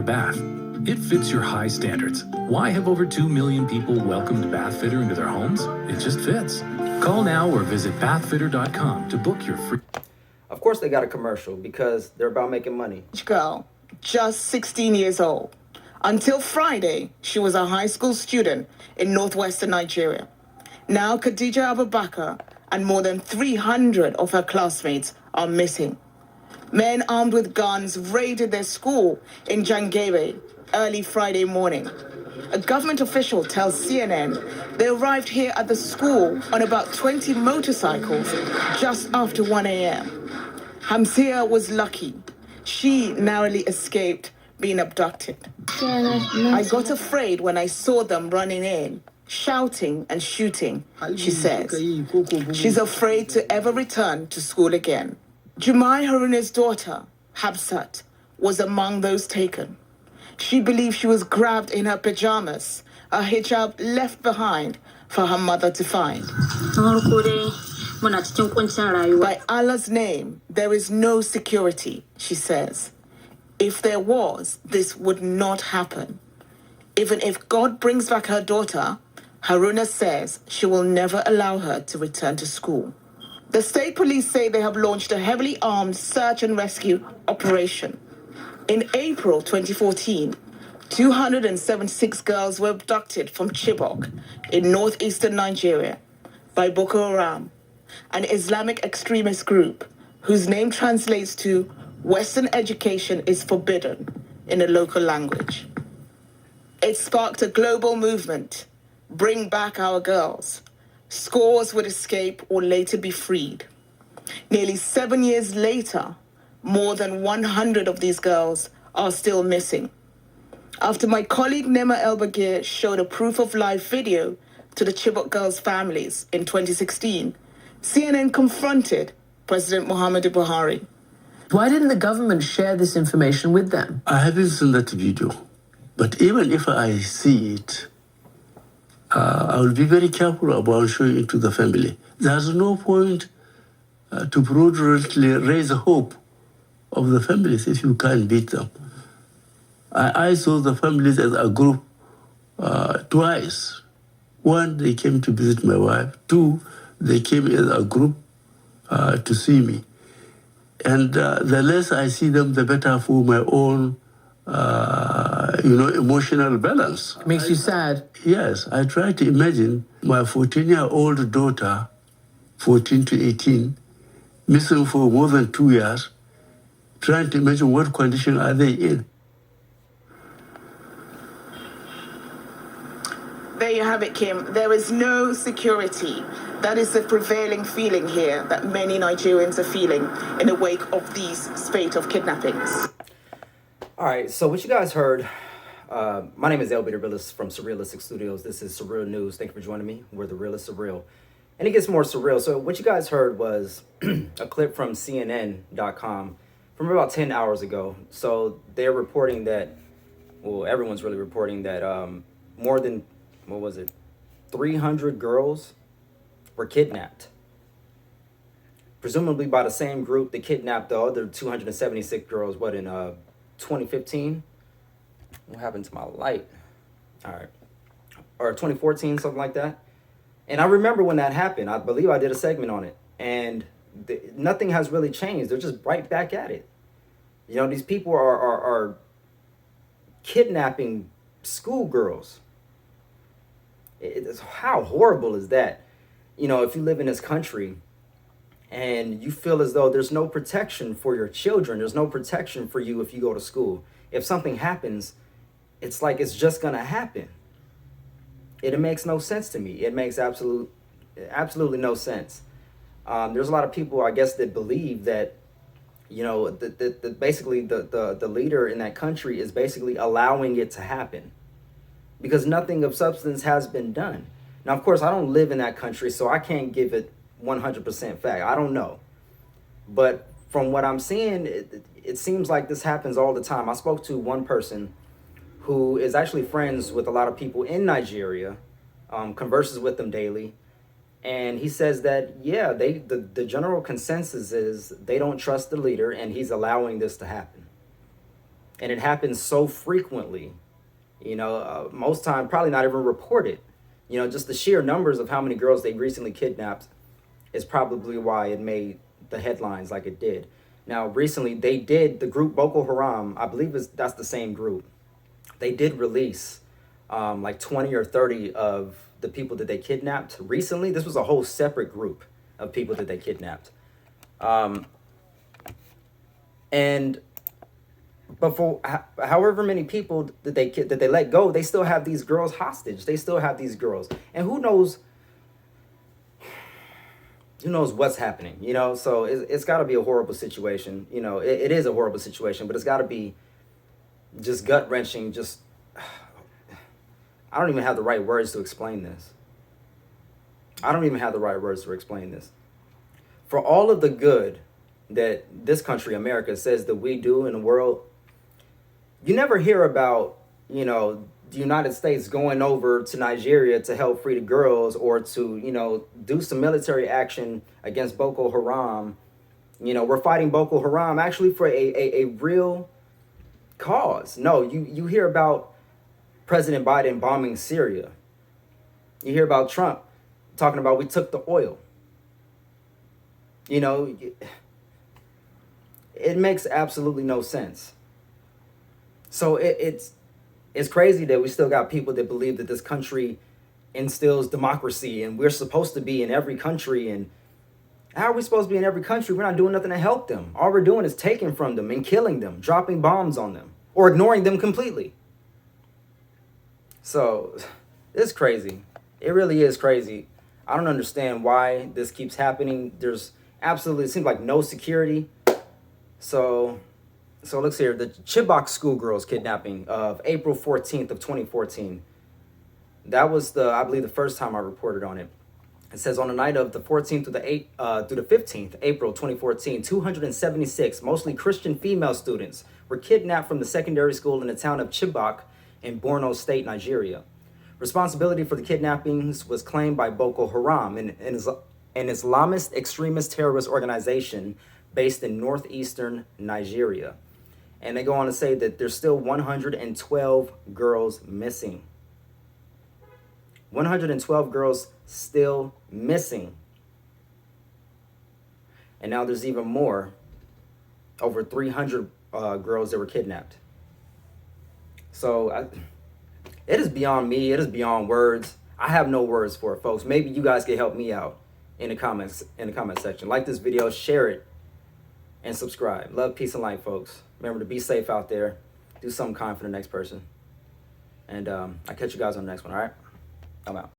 bath. It fits your high standards. Why have over 2 million people welcomed Bathfitter into their homes? It just fits. Call now or visit bathfitter.com to book your free. Of course they got a commercial because they're about making money. Girl, just 16 years old. Until Friday, she was a high school student in northwestern Nigeria. Now Khadija Abubakar and more than 300 of her classmates are missing. Men armed with guns raided their school in Jangebe early Friday morning. A government official tells CNN they arrived here at the school on about 20 motorcycles just after 1 a.m. Hamsia was lucky. She narrowly escaped being abducted. I got afraid when I saw them running in, shouting and shooting, she says. She's afraid to ever return to school again. Jumai Haruna's daughter, Habsat, was among those taken. She believes she was grabbed in her pajamas, a hijab left behind for her mother to find. By Allah's name, there is no security, she says. If there was, this would not happen. Even if God brings back her daughter, Haruna says she will never allow her to return to school. The state police say they have launched a heavily armed search and rescue operation. In April 2014, 276 girls were abducted from Chibok in northeastern Nigeria by Boko Haram, an Islamic extremist group whose name translates to Western education is forbidden in a local language. It sparked a global movement, Bring Back Our Girls. Scores would escape or later be freed. Nearly 7 years later, more than 100 of these girls are still missing. After my colleague Nema El-Bagir showed a proof of life video to the Chibok girls' families in 2016, CNN confronted President Muhammadu Buhari. Why didn't the government share this information with them? I haven't seen that video, but even if I see it, I will be very careful about showing it to the family. There's no point to fraudulently raise hope of the families if you can't beat them. I saw the families as a group twice. One, they came to visit my wife. Two, they came as a group to see me. And the less I see them, the better for my own emotional balance. Makes you sad. Yes, I try to imagine my 14-year-old daughter, 14 to 18, missing for more than 2 years, trying to imagine what condition are they in. There you have it, Kim. There is no security. That is the prevailing feeling here that many Nigerians are feeling in the wake of these spate of kidnappings. All right, so what you guys heard, my name is LB, the Realist from Surrealistic Studios. This is Surreal News. Thank you for joining me. We're the Realist Surreal. And it gets more surreal. So what you guys heard was a clip from CNN.com from about 10 hours ago. So they're reporting that, well, everyone's really reporting that more than, 300 girls were kidnapped. Presumably by the same group that kidnapped the other 276 girls, in 2015? What happened to my light? All right. Or 2014, something like that. And I remember when that happened. I believe I did a segment on it. And nothing has really changed. They're just right back at it. You know, these people are kidnapping schoolgirls. How horrible is that? You know, if you live in this country and you feel as though there's no protection for your children, there's no protection for you if you go to school. If something happens, it's like it's just going to happen. It makes no sense to me. It makes absolutely no sense. There's a lot of people, I guess, that believe that, you know, basically the leader in that country is basically allowing it to happen because nothing of substance has been done. Now, of course, I don't live in that country, so I can't give it 100% fact. I don't know. But from what I'm seeing, it seems like this happens all the time. I spoke to one person who is actually friends with a lot of people in Nigeria, converses with them daily. And he says that, yeah, the general consensus is they don't trust the leader and he's allowing this to happen. And it happens so frequently, you know, most time probably not even reported. You know, just the sheer numbers of how many girls they recently kidnapped is probably why it made the headlines like it did. Now, recently the group Boko Haram, I believe that's the same group. They did release like 20 or 30 of the people that they kidnapped recently. This was a whole separate group of people that they kidnapped. But for however many people that they let go, they still have these girls hostage. They still have these girls, and who knows what's happening, you know? So it's got to be a horrible situation. You know, it is a horrible situation, but it's got to be just gut-wrenching. Just, I don't even have the right words to explain this. For all of the good that this country, America, says that we do in the world, you never hear about, you know, the United States going over to Nigeria to help free the girls, or to, you know, do some military action against Boko Haram. You know, we're fighting Boko Haram actually for a real cause. No, you hear about President Biden bombing Syria. You hear about Trump talking about we took the oil. You know, it makes absolutely no sense. So it's crazy that we still got people that believe that this country instills democracy and we're supposed to be in every country. And how are we supposed to be in every country? We're not doing nothing to help them. All we're doing is taking from them and killing them, dropping bombs on them, or ignoring them completely. So it's crazy. It really is crazy. I don't understand why this keeps happening. There's absolutely, it seems like no security. So let's see here. The Chibok schoolgirls kidnapping of April 14th of 2014. That was I believe the first time I reported on it. It says on the night of the 14th through the 15th, April 2014, 276, mostly Christian female students were kidnapped from the secondary school in the town of Chibok in Borno State, Nigeria. Responsibility for the kidnappings was claimed by Boko Haram, an Islamist extremist terrorist organization based in northeastern Nigeria. And they go on to say that there's still 112 girls missing. 112 girls still missing. And now there's even more, over 300 girls that were kidnapped. So it is beyond me. It is beyond words. I have no words for it, folks. Maybe you guys can help me out in the comment section. Like this video, share it, and subscribe. Love, peace, and light, folks. Remember to be safe out there. Do something kind for the next person. And I'll catch you guys on the next one, all right? I'm out.